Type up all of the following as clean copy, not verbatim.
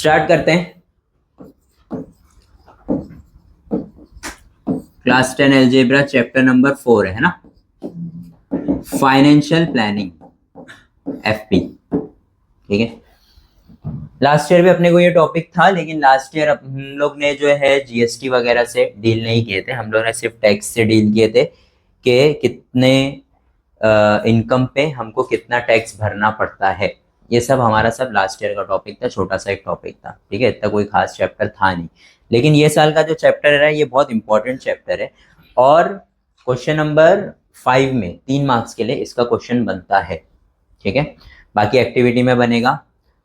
Start करते हैं। Class 10 algebra chapter number 4 है ना, फाइनेंशियल प्लानिंग, एफपी। ठीक है, लास्ट ईयर भी अपने को ये टॉपिक था, लेकिन लास्ट ईयर हम लोग ने जो है जीएसटी वगैरह से डील नहीं किए थे। हम लोग ने सिर्फ टैक्स से डील किए थे कि कितने इनकम पे हमको कितना टैक्स भरना पड़ता है। ये सब हमारा सब लास्ट ईयर का टॉपिक था, छोटा सा एक टॉपिक था। ठीक है, इतना कोई खास चैप्टर था नहीं, लेकिन ये साल का जो चैप्टर है ये बहुत इंपॉर्टेंट चैप्टर है। और क्वेश्चन नंबर 5 में 3 मार्क्स के लिए इसका क्वेश्चन बनता है। ठीक है, बाकी एक्टिविटी में बनेगा,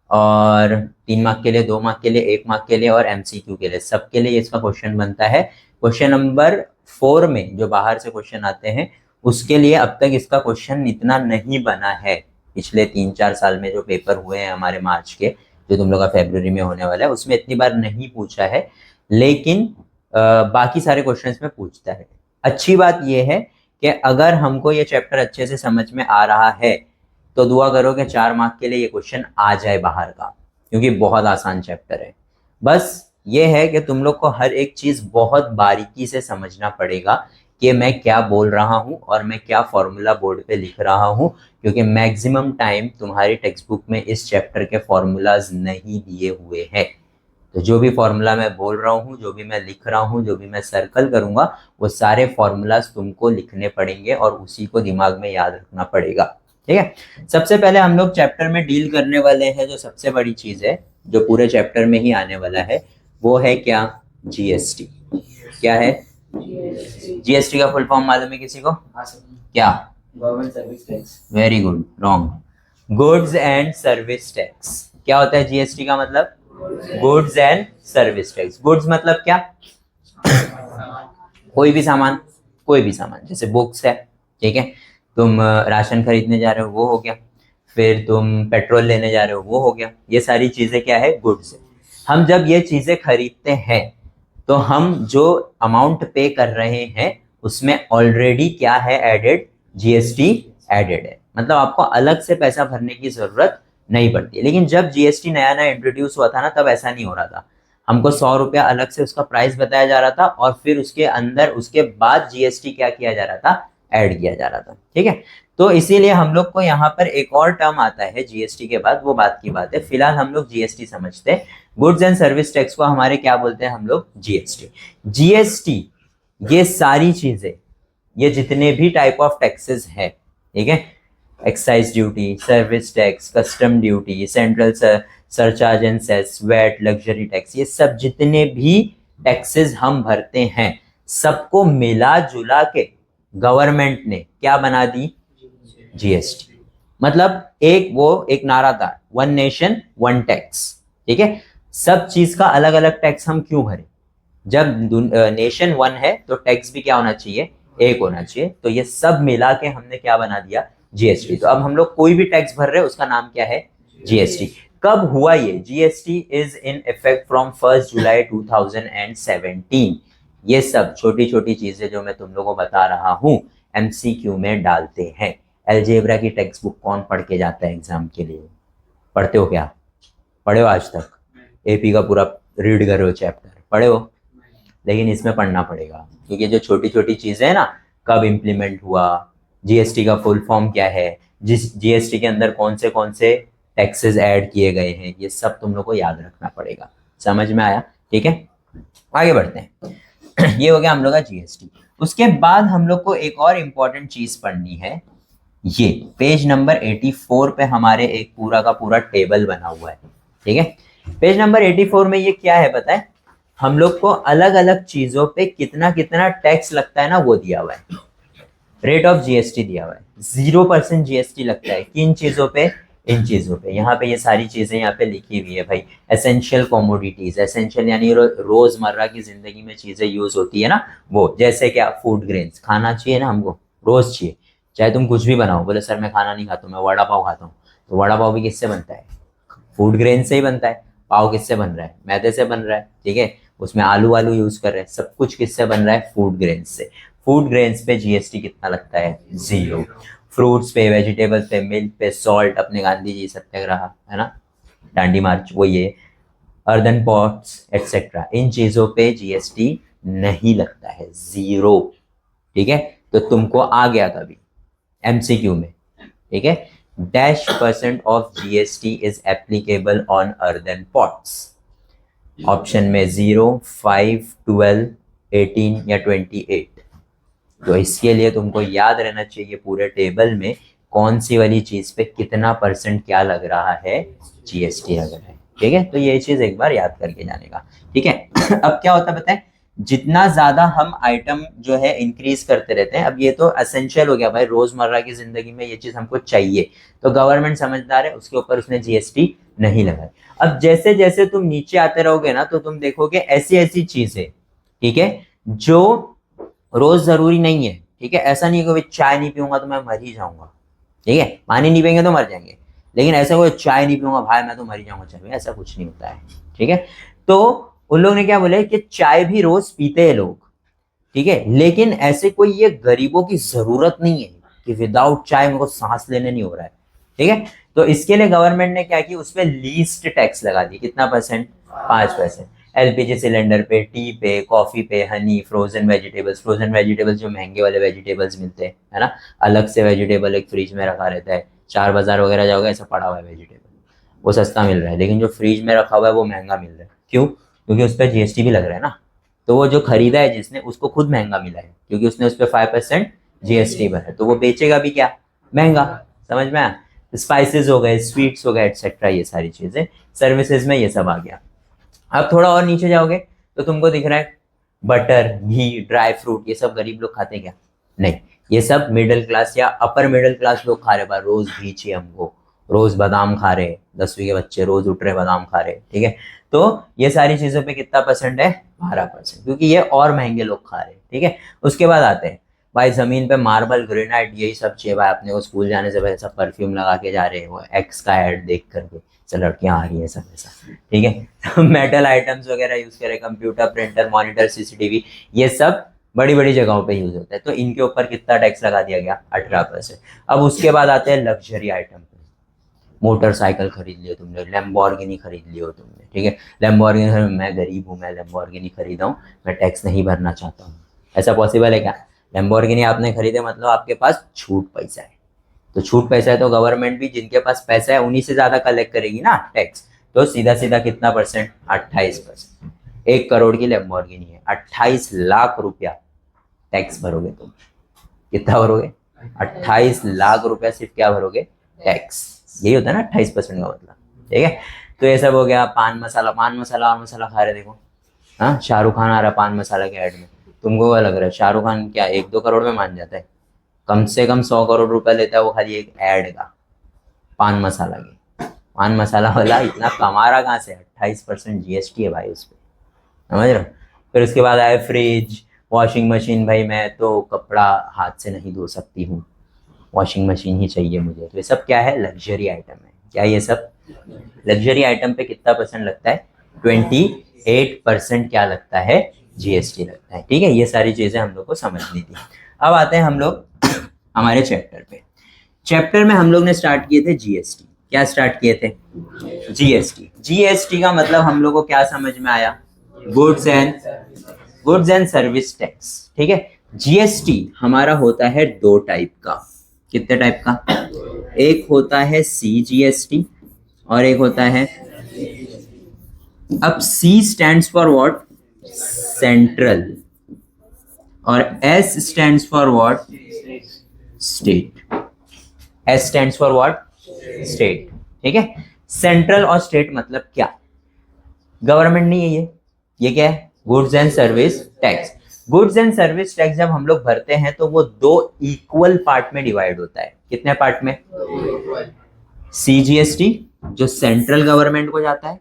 और 3 मार्क के लिए, 2 मार्क के लिए, 1 मार्क के लिए और एमसीक्यू के लिए, सबके लिए इसका क्वेश्चन बनता है। क्वेश्चन नंबर 4 में जो बाहर से क्वेश्चन आते हैं उसके लिए अब तक इसका क्वेश्चन इतना नहीं बना है। पिछले 3-4 साल में जो पेपर हुए हैं हमारे मार्च के, जो तुम लोग का फरवरी में होने वाला है, उसमें इतनी बार नहीं पूछा है, लेकिन बाकी सारे क्वेश्चंस में पूछता है। अच्छी बात यह है कि अगर हमको ये चैप्टर अच्छे से समझ में आ रहा है तो दुआ करो कि 4 मार्क के लिए ये क्वेश्चन आ जाए बाहर का, क्योंकि बहुत आसान चैप्टर है। बस ये है कि तुम लोग को हर एक चीज बहुत बारीकी से समझना पड़ेगा कि मैं क्या बोल रहा हूँ और मैं क्या फॉर्मूला बोर्ड पे लिख रहा हूँ, क्योंकि मैक्सिमम टाइम तुम्हारी टेक्स्ट बुक में इस चैप्टर के फॉर्मूलाज नहीं दिए हुए हैं। तो जो भी फॉर्मूला मैं बोल रहा हूँ, जो भी मैं लिख रहा हूँ, जो भी मैं सर्कल करूंगा, वो सारे फॉर्मूलाज तुमको लिखने पड़ेंगे और उसी को दिमाग में याद रखना पड़ेगा। ठीक है, सबसे पहले हम लोग चैप्टर में डील करने वाले हैं, जो सबसे बड़ी चीज है जो पूरे चैप्टर में ही आने वाला है, वो है क्या? जीएसटी। क्या है जीएसटी का फुल फॉर्म मालूम है किसी को? क्या? Government service tax. Very good, wrong. Goods and service tax. क्या होता है जीएसटी का मतलब? Goods and service tax. Goods मतलब क्या? कोई भी सामान, कोई भी सामान, जैसे बुक्स है। ठीक है, तुम राशन खरीदने जा रहे हो, वो हो गया। फिर तुम पेट्रोल लेने जा रहे हो, वो हो गया। ये सारी चीजें क्या है? गुड्स है। हम जब ये चीजें खरीदते हैं तो हम जो अमाउंट पे कर रहे हैं उसमें ऑलरेडी क्या है एडेड? जीएसटी एडेड है। मतलब आपको अलग से पैसा भरने की जरूरत नहीं पड़ती है। लेकिन जब जीएसटी नया नया इंट्रोड्यूस हुआ था ना, तब ऐसा नहीं हो रहा था। हमको 100 रुपया अलग से उसका प्राइस बताया जा रहा था, और फिर उसके अंदर उसके बाद जीएसटी क्या किया जा रहा था? ऐड किया जा रहा था। ठीक है, तो इसीलिए हम लोग को यहाँ पर एक और टर्म आता है जीएसटी के बाद, वो बात की बात है। फिलहाल हम लोग जीएसटी समझते हैं। गुड्स एंड सर्विस टैक्स को हमारे क्या बोलते हैं हम लोग? जीएसटी। जीएसटी ये सारी चीजें, ये जितने भी टाइप ऑफ टैक्सेस है, ठीक है, excise duty, service tax, custom duty, central surcharge and cess, VAT, luxury tax, ये सब जितने भी टैक्सेस हम भरते हैं, सबको मिला जुला के गवर्नमेंट ने क्या बना दी? जीएसटी। मतलब एक नारा था, वन नेशन वन टैक्स। ठीक है, सब चीज का अलग अलग टैक्स हम क्यों भरे? जब नेशन वन है तो टैक्स भी क्या होना चाहिए? एक होना चाहिए। तो ये सब मिला के हमने क्या बना दिया? जीएसटी। तो अब हम लोग कोई भी टैक्स भर रहे हैं उसका नाम क्या है? जीएसटी। कब हुआ ये? GST is in effect from 1 जुलाई 2017। ये सब छोटी छोटी चीजें जो मैं तुम लोगों को बता रहा हूं एमसीक्यू में डालते हैं। अलजेब्रा की टेक्स्ट बुक कौन पढ़ के जाता है एग्जाम के लिए? पढ़ते हो क्या? पढ़े हो आज तक? एपी का पूरा रीड कर रहे हो चैप्टर? पढ़े हो? लेकिन इसमें पढ़ना पड़ेगा, क्योंकि जो छोटी छोटी चीजें हैं ना, कब इम्प्लीमेंट हुआ, जीएसटी का फुल फॉर्म क्या है, जिस जीएसटी के अंदर कौन से टैक्सेस ऐड किए गए हैं, ये सब तुम लोग को याद रखना पड़ेगा। समझ में आया? ठीक है, आगे बढ़ते हैं। ये हो गया हम लोग का जीएसटी। उसके बाद हम लोग को एक और इम्पोर्टेंट चीज पढ़नी है। ये पेज नंबर 84 पे हमारे एक पूरा का पूरा टेबल बना हुआ है। ठीक है, पेज नंबर 84 में ये क्या है पता है? हम लोग को अलग अलग चीजों पे कितना कितना टैक्स लगता है ना, वो दिया हुआ है। रेट ऑफ जीएसटी दिया हुआ है। 0% जीएसटी लगता है किन चीजों पे? इन चीजों पे। यहाँ पे ये सारी चीजें यहाँ पे लिखी हुई है भाई। एसेंशियल कॉमोडिटीज, एसेंशियल यानी रोजमर्रा की जिंदगी में चीजें यूज होती है ना, वो जैसे क्या? फूड ग्रेन्स खाना चाहिए ना हमको, रोज चाहिए। चाहे तुम कुछ भी बनाओ, बोले सर मैं खाना नहीं खाता हूँ, मैं वड़ा पाव खाता हूँ, तो वड़ा पाव भी किससे बनता है? फूड ग्रेन से ही बनता है। पाव किससे बन रहा है? मैदे से बन रहा है। ठीक है, उसमें आलू वालू यूज कर रहे हैं, सब कुछ किससे बन रहा है? फूड ग्रेन्स से। फूड ग्रेन्स पे जीएसटी कितना लगता है? 0। फ्रूट्स पे, वेजिटेबल्स पे, मिल्क पे, सॉल्ट, अपने गांधी जी सत्याग्रह है ना, दांडी मार्च, वो ये अर्दन पॉट्स एक्सेट्रा, इन चीजों पे जीएसटी नहीं लगता है, 0। ठीक है, तो तुमको आ गया कभी एमसीक्यू में, ठीक है, -% of GST is applicable on earthen pots. Option में 0, 5, 12, 18 या 28। तो इसके लिए तुमको याद रहना चाहिए पूरे टेबल में कौन सी वाली चीज पे कितना % क्या लग रहा है, जीएसटी लग रहा है। ठीक है, तो ये चीज एक बार याद करके जाने का। ठीक है अब क्या होता है बताएं, जितना ज्यादा हम आइटम जो है इंक्रीज करते रहते हैं, अब ये तो एसेंशियल हो गया भाई, रोजमर्रा की जिंदगी में ये चीज हमको चाहिए, तो गवर्नमेंट समझदार है, उसके ऊपर उसने जीएसटी नहीं लगाई। अब जैसे जैसे तुम नीचे आते रहोगे ना, तो तुम देखोगे ऐसी ऐसी चीजें, ठीक है, जो रोज जरूरी नहीं है। ठीक है, ऐसा नहीं है कि भाई चाय नहीं पीऊंगा तो मैं मर ही जाऊंगा, ठीक है, पानी नहीं पियेंगे तो मर जाएंगे, लेकिन ऐसा कोई चाय नहीं पीऊंगा भाई मैं तो मर ही जाऊंगा चाय, ऐसा कुछ नहीं होता है। ठीक है, तो उन लोगों ने क्या बोले कि चाय भी रोज पीते हैं लोग, ठीक है, लेकिन ऐसे कोई ये गरीबों की जरूरत नहीं है कि विदाउट चाय मेरे को सांस लेने नहीं हो रहा है। ठीक है, तो इसके लिए गवर्नमेंट ने क्या किया, उसपे लीस्ट टैक्स लगा दी, कितना %? 5%। एलपीजी सिलेंडर पे, टी पे, कॉफी पे, हनी, फ्रोजन वेजिटेबल्स जो महंगे वाले वेजिटेबल्स मिलते हैं, है ना, अलग से वेजिटेबल एक फ्रिज में रखा रहता है, 4 बाजार वगैरह जाओगे ऐसा पड़ा हुआ है वेजिटेबल, वो सस्ता मिल रहा है, लेकिन जो फ्रिज में रखा हुआ है वो महंगा मिल रहा है। क्यों? क्योंकि उस पर जीएसटी भी लग रहा है ना, तो वो जो खरीदा है जिसने, उसको खुद महंगा मिला है, क्योंकि उसने उस पर 5% जीएसटी भरा, तो वो बेचेगा भी क्या, महंगा। समझ में आया? स्पाइसेस हो गए, स्वीट्स हो गए एक्सेट्रा, ये सारी चीजें, सर्विसेज में ये सब आ गया। अब थोड़ा और नीचे जाओगे तो तुमको दिख रहा है बटर, घी, ड्राई फ्रूट, ये सब गरीब लोग खाते क्या? नहीं, ये सब मिडिल क्लास या अपर मिडिल क्लास लोग खा रहे हैं। रोज घी चाहिए हमको, रोज बादाम खा रहे, 10वीं के बच्चे रोज उठ रहे बादाम खा रहे। ठीक है, तो ये सारी चीजों पे कितना % है? 12%, क्योंकि ये और महंगे लोग खा रहे हैं। ठीक है, उसके बाद आते हैं भाई जमीन पे मार्बल, ग्रेनाइट, यही सब चाहिए भाई। अपने को स्कूल जाने से पहले सब परफ्यूम लगा के जा रहे हैं, वो एक्स का एड देख करके, चल लड़कियां आ रही है सब ऐसा। ठीक है, मेटल आइटम्स वगैरह यूज करें, कंप्यूटर, प्रिंटर, मॉनिटर, सीसीटीवी, ये सब बड़ी बड़ी जगहों पे यूज होता है, तो इनके ऊपर कितना टैक्स लगा दिया गया? 18%। अब उसके बाद आते हैं लग्जरी आइटम पे। मोटरसाइकिल खरीद लियो तुमने, लैम्बोर्गिनी खरीद लियो तुमने, ठीक है, लैम्बोर्गिनी, मैं गरीब हूँ, मैं लैम्बोर्गिनी खरीदा हूँ, मैं टैक्स नहीं भरना चाहता हूँ, ऐसा पॉसिबल है क्या? लैम्बोर्गिनी आपने खरीदे मतलब आपके पास छूट पैसा है, तो छूट पैसा है तो गवर्नमेंट भी जिनके पास पैसा है उन्हीं से ज्यादा कलेक्ट करेगी ना टैक्स, तो सीधा सीधा कितना %? 28%। 1 करोड़ की लैम्बोर्गिनी है, 28 लाख रुपया टैक्स भरोगे तुम। कितना भरोगे? 28 लाख रुपया सिर्फ क्या भरोगे? टैक्स। यही होता है ना 28% का मतलब। ठीक है, तो ये सब हो गया। पान मसाला और मसाला खा रहे, देखो हाँ, शाहरुख खान आ रहा पान मसाला के ऐड में, तुमको क्या लग रहा है शाहरुख खान क्या 1-2 करोड़ में मान जाता है? कम से कम 100 करोड़ रुपया लेता है वो खाली एक ऐड का, पान मसाला की। पान मसाला वाला इतना कमा रहा कहाँ से? 28% जीएसटी है भाई उस पर, समझ रहे हो? फिर उसके बाद आए फ्रिज, वॉशिंग मशीन। भाई मैं तो कपड़ा हाथ से नहीं धो सकती हूँ, वॉशिंग मशीन ही चाहिए मुझे। तो ये सब क्या है? लग्जरी आइटम है। क्या ये सब लग्जरी आइटम पे कितना % लगता है? 28% क्या लगता है? जीएसटी लगता है। ठीक है, ये सारी चीजें हम लोग को समझनी थी। अब आते हैं हम लोग हमारे चैप्टर पे। चैप्टर में हम लोग ने स्टार्ट किए थे जीएसटी। क्या स्टार्ट किए थे? जीएसटी। जीएसटी का मतलब हम लोग को क्या समझ में आया? Goods and service tax. ठीक है, जीएसटी हमारा होता है 2 टाइप का। कितने टाइप का? एक होता है सीजीएसटी और एक होता है, अब C stands for what? Central, और S stands for what? State. S stands for what? State. ठीक है, सेंट्रल और स्टेट मतलब क्या? गवर्नमेंट नहीं है ये क्या है? Goods and service tax. Goods and service tax जब हम लोग भरते हैं तो वो 2 इक्वल पार्ट में डिवाइड होता है। कितने पार्ट में? सीजीएसटी जो सेंट्रल गवर्नमेंट को जाता है,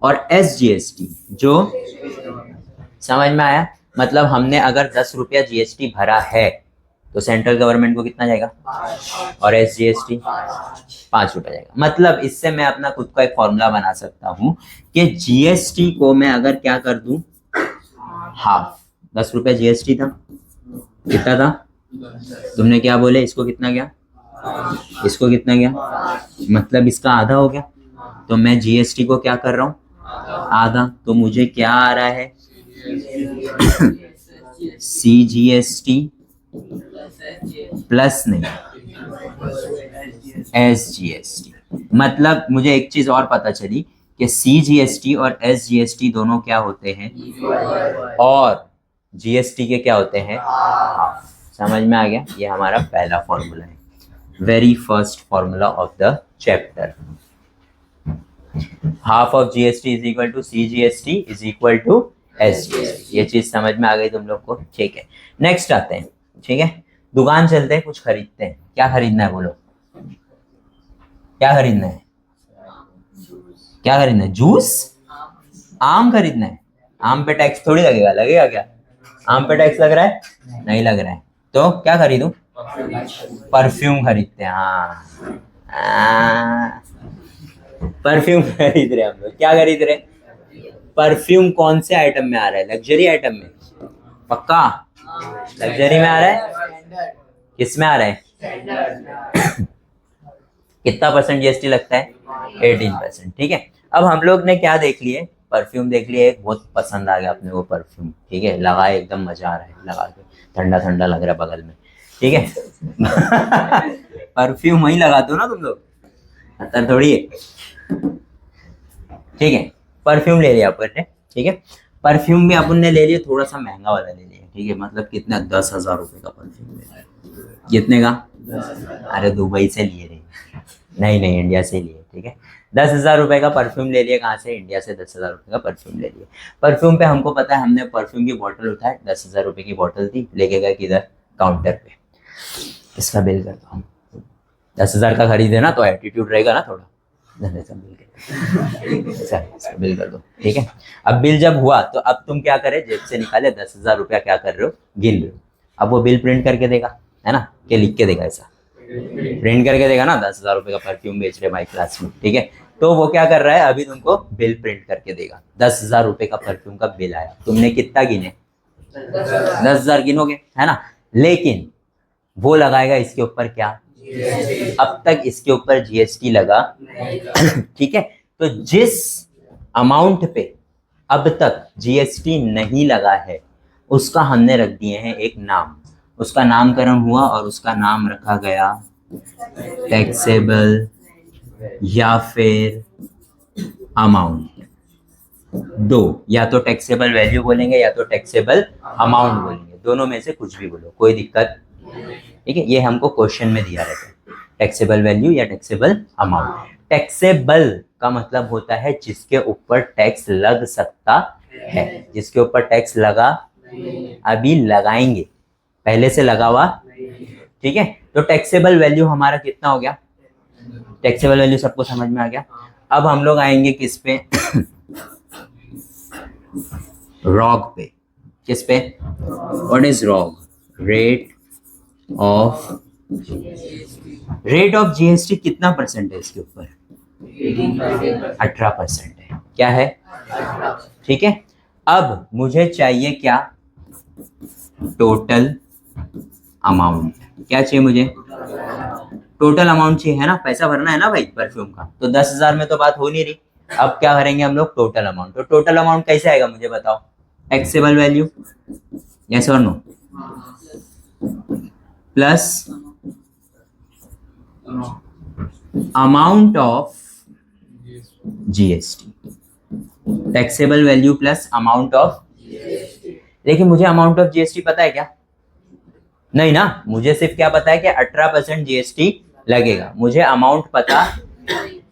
और एसजीएसटी जो, समझ में आया? मतलब हमने अगर 10 रुपया जीएसटी भरा है तो सेंट्रल गवर्नमेंट को कितना जाएगा? और एसजीएसटी 5 रुपया जाएगा। मतलब इससे मैं अपना खुद का एक फॉर्मूला बना सकता हूं कि जीएसटी को मैं अगर क्या कर दूं, हाफ। 10 रुपया जीएसटी था, कितना था? तुमने क्या बोले? इसको कितना गया? इसको कितना गया? मतलब इसका आधा हो गया। तो मैं जीएसटी को क्या कर रहा हूँ? आधा, तो मुझे क्या आ रहा है CGST प्लस नहीं SGST। मतलब मुझे एक चीज और पता चली कि CGST और SGST दोनों क्या होते हैं, और GST के क्या होते हैं, समझ में आ गया। ये हमारा पहला फॉर्मूला है, very first formula of the chapter. Half of GST is equal to CGST is equal to SGST। ये चीज समझ में आ गई तुम लोग को, ठीक है। नेक्स्ट आते हैं, ठीक है, दुकान चलते हैं, कुछ खरीदते हैं। क्या खरीदना है बोलो, क्या खरीदना है, क्या खरीदना है, जूस, आम खरीदना है। आम पे टैक्स थोड़ी लगेगा, लगेगा क्या, आम पे टैक्स लग रहा है, नहीं लग रहा है, तो क्या खरीदूं, परफ्यूम खरीदते हैं। हाँ, परफ्यूम खरीद रहे हैं हम लोग। क्या खरीद रहे हैं, परफ्यूम। कौन से आइटम में आ रहा है, लग्जरी आइटम में, पक्का लग्जरी में आ रहा है, किस में आ रहा है, कितना परसेंट GST लगता है, 18%, ठीक है। अब हम लोग ने क्या देख लिए, परफ्यूम देख लिए, एक बहुत पसंद आ गया अपने को परफ्यूम, ठीक है, लगाए, एकदम मजा आ रहा है लगा के, ठंडा ठंडा लग रहा है बगल में, ठीक है। परफ्यूम वहीं लगाते हो ना तुम लोग, अंतर थोड़ी है, ठीक है। परफ्यूम ले लिया अपन ने, ठीक है। परफ्यूम भी अपन ने ले लिया, थोड़ा सा महंगा वाला ले लिया, ठीक है। मतलब कितना, 10,000 रुपए का परफ्यूम ले लिया। कितने का, अरे दुबई से लिए रहे, नहीं नहीं इंडिया से लिए, ठीक है। 10,000 रुपए का परफ्यूम ले लिया, कहाँ से, इंडिया से 10,000 रुपए का परफ्यूम ले लिया। परफ्यूम पे हमको पता है, हमने परफ्यूम की बोतल उठाई, 10,000 रुपए की बोतल थी, लेके गए किधर, काउंटर पे। इसका बिल करता हूँ, 10,000 का खरीदे ना तो एटीट्यूड रहेगा ना थोड़ा, बिल कर दो, ठीक है। अब बिल जब हुआ तो अब तुम क्या करे, जेब से निकाले 10,000 रुपया, क्या कर रहे हो, गिन रहे हो। अब वो बिल प्रिंट करके देगा, है ना, क्या लिख के देगा, ऐसा प्रिंट करके देगा ना, 10,000 रुपए का परफ्यूम बेच रहे भाई क्लास में, ठीक है। तो वो क्या कर रहा है, अभी तुमको बिल प्रिंट करके देगा, 10,000 रुपए का परफ्यूम का बिल आया, तुमने कितना गिने, 10,000 गिनोगे, है ना। लेकिन वो लगाएगा इसके ऊपर क्या, अब तक इसके ऊपर GST लगा, ठीक है। तो जिस अमाउंट पे अब तक GST नहीं लगा है, उसका हमने रख दिए हैं एक नाम, उसका नामकरण हुआ और उसका नाम रखा गया टैक्सेबल या फिर अमाउंट। दो, या तो टैक्सेबल वैल्यू बोलेंगे या तो टैक्सेबल अमाउंट बोलेंगे, दोनों में से कुछ भी बोलो, कोई दिक्कत, ठीक है। ये हमको क्वेश्चन में दिया रहता है, टैक्सेबल वैल्यू या टैक्सेबल अमाउंट। टैक्सेबल का मतलब होता है जिसके ऊपर टैक्स लग सकता है, जिसके ऊपर टैक्स लगा, अभी लगाएंगे, पहले से लगा हुआ, ठीक है। तो टैक्सेबल वैल्यू हमारा कितना हो गया, टैक्सेबल वैल्यू सबको समझ में आ गया। अब हम लोग आएंगे किस पे, रॉग पे। किस पे, what is wrong, rate of GST कितना परसेंट है इसके ऊपर, 18% है, क्या है, ठीक है। अब मुझे चाहिए क्या, टोटल अमाउंट। क्या चाहिए मुझे, टोटल अमाउंट चाहिए, है ना, पैसा भरना है ना भाई परफ्यूम का, तो 10,000 में तो बात हो नहीं रही। अब क्या करेंगे हम लोग, टोटल अमाउंट। तो टोटल अमाउंट कैसे आएगा मुझे बताओ, टैक्सेबल वैल्यू, यस और no, plus amount of GST, taxable value plus amount of, लेकिन मुझे अमाउंट ऑफ GST पता है क्या, नहीं ना, मुझे सिर्फ क्या पता है कि 18% GST लगेगा, मुझे अमाउंट पता।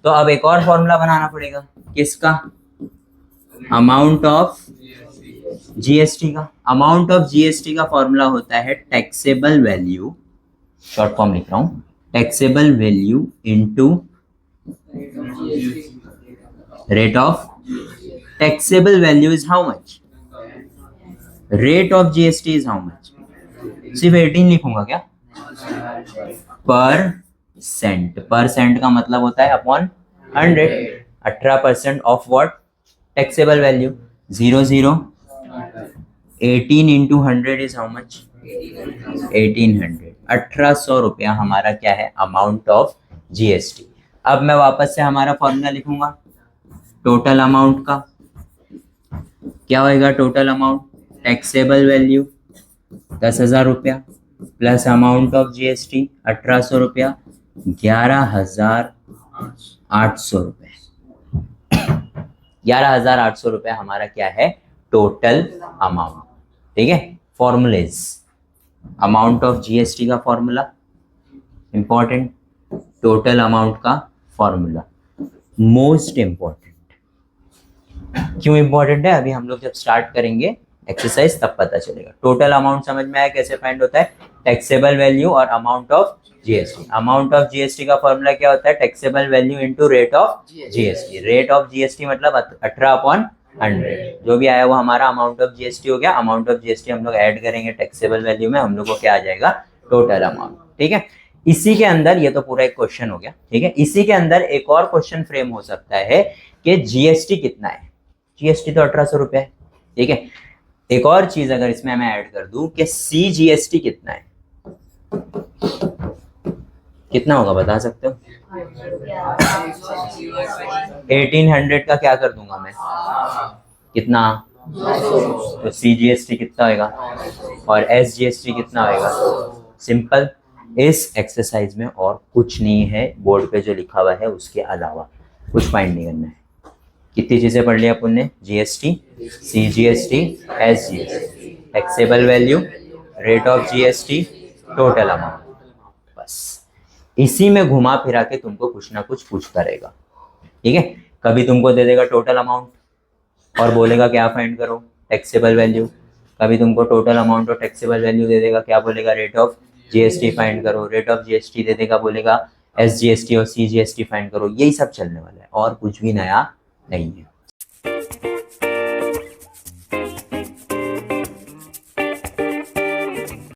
तो अब एक और फॉर्मूला बनाना पड़ेगा, किसका, अमाउंट ऑफ GST का। अमाउंट ऑफ GST का फॉर्मूला होता है टैक्सेबल वैल्यू, शॉर्ट फॉर्म लिख रहा हूं, taxable value into rate of, taxable value is how much, rate of GST is how much, सिर्फ 18 लिखूंगा क्या, परसेंट, परसेंट का मतलब होता है upon 100, 18% of what, taxable value, 18 into 100 is how much, 1800, 1800 रुपया हमारा क्या है, अमाउंट ऑफ GST। अब मैं वापस से हमारा फॉर्मूला लिखूंगा टोटल अमाउंट का, क्या होएगा टोटल अमाउंट? टैक्सेबल वैल्यू 10,000 रुपया प्लस अमाउंट ऑफ जीएसटी 1,800 रुपया, 11,800 रुपये। 11,800 रुपये हमारा क्या है? Total amount. ठीक है, फॉर्मूलेज, अमाउंट ऑफ जीएसटी का फॉर्मूला इंपॉर्टेंट, टोटल अमाउंट का फॉर्मूला मोस्ट इंपॉर्टेंट। क्यों इंपॉर्टेंट है? अभी हम लोग जब स्टार्ट करेंगे एक्सरसाइज तब पता चलेगा। टोटल अमाउंट समझ में आया कैसे फाइंड होता है? टैक्सेबल वैल्यू और amount of GST. Amount of GST का फॉर्मूला क्या होता है? Taxable value into rate of GST. Rate of GST मतलब 18/100, जो भी आया वो हमारा अमाउंट ऑफ जीएसटी हो गया। अमाउंट ऑफ जीएसटी हम लोग ऐड करेंगे टैक्सेबल वैल्यू में, हम लोग को क्या आ जाएगा? Total amount. ठीक है, इसी के अंदर ये तो पूरा एक क्वेश्चन हो गया। ठीक है, इसी के अंदर एक और क्वेश्चन फ्रेम हो सकता है कि जीएसटी कितना है? जीएसटी तो 1,800 रुपये है। ठीक है, एक और चीज अगर इसमें मैं ऐड कर दूं कि सीजीएसटी कितना है? कितना होगा बता सकते हो? 1800 का क्या कर दूंगा मैं? कितना? तो सीजीएसटी कितना होएगा और एसजीएसटी कितना होएगा? सिंपल। इस एक्सरसाइज में और कुछ नहीं है, बोर्ड पे जो लिखा हुआ है उसके अलावा कुछ फाइंड नहीं करना है। कितनी चीजें पढ़ ली अपन ने? GST, CGST, SGST, taxable value, rate of GST, total amount. बस इसी में घुमा फिरा के तुमको कुछ ना कुछ पूछता रहेगा। ठीक है, कभी तुमको दे देगा टोटल अमाउंट और बोलेगा क्या फाइंड करो? Taxable value. कभी तुमको टोटल अमाउंट और टैक्सेबल वैल्यू दे देगा, क्या बोलेगा? रेट ऑफ जीएसटी फाइंड करो। रेट ऑफ जीएसटी दे देगा, बोलेगा एसजीएसटी और सीजीएसटी फाइंड करो। यही सब चलने वाला है और कुछ भी नया नहीं है।